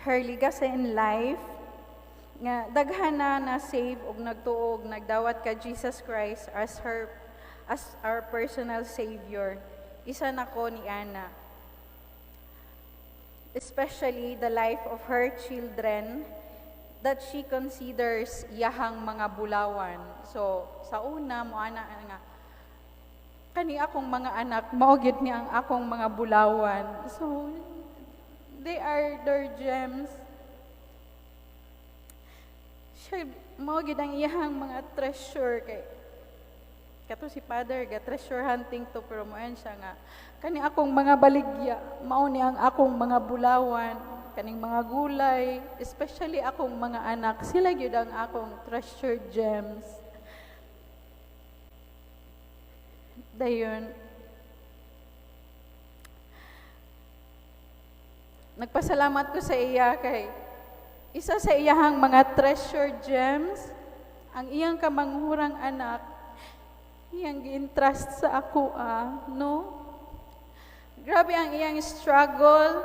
her legacy in life, nga daghan na save og nagtuog nagdawat ka Jesus Christ as our personal savior. Isa na ko ni Ana. Especially the life of her children that she considers yahang mga bulawan. So sa una mo ana nga kani akong mga anak mao gid ni ang akong mga bulawan. So they are their gems. Siya mao gid ang iyahang mga treasure kay kato si Father ga treasure hunting to pero mo siya nga kani akong mga baligya mao ni ang akong mga bulawan, kaning mga gulay, especially akong mga anak, sila gyud ang akong treasure gems. Dayon nagpasalamat ko sa iya kay isa sa iyahang mga treasure gems ang iyang kamanghurang anak iyang gi-entrust sa ako no. Grabe ang iyang struggle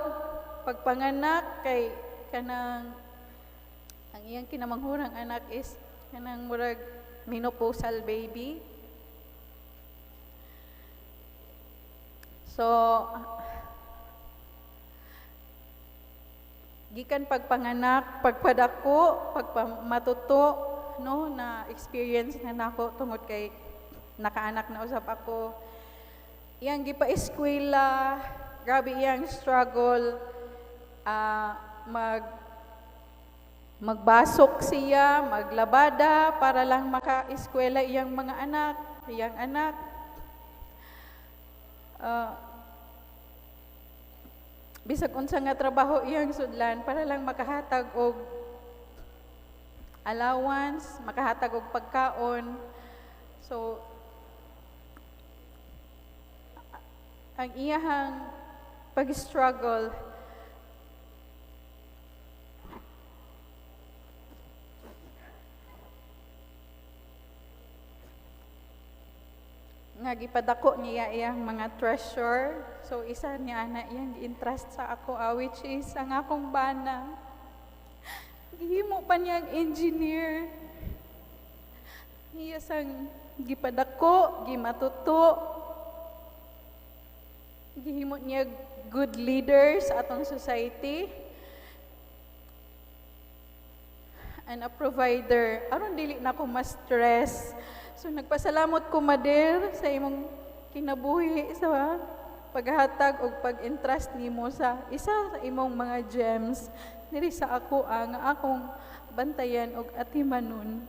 pagpanganak kay kanang ang iyang kinamanghurang anak is kanang murag menopausal baby. So gikan pagpanganak, pagpadako, pagpamatuto no na experience na nako tungod kay nakaanak na usab ako. Iyang gipa-eskwela, grabe iyang struggle, magbasok siya, maglabada para lang maka-eskwela iyang mga anak, iyang anak. Bisag unsa nga trabaho iyang sudlan para lang makahatag og allowance, makahatag og pagkaon. So ang iyahang pag-struggle nga gipadako niya iyang mga treasure. So isa niya na iyang gi-entrust sa ako which is ang akong bana. Gihimo pa niya ang engineer. Iya sang gipadako, gimatuto. Gihimo niya good leaders sa atong society and a provider. Aron dili na ko ma-stress. So nagpasalamot ko Mother sa imong kinabuhi sa paghatag og pag-entrust nimo sa isa sa imong mga gems diri sa ako ang akong bantayan og atimanon.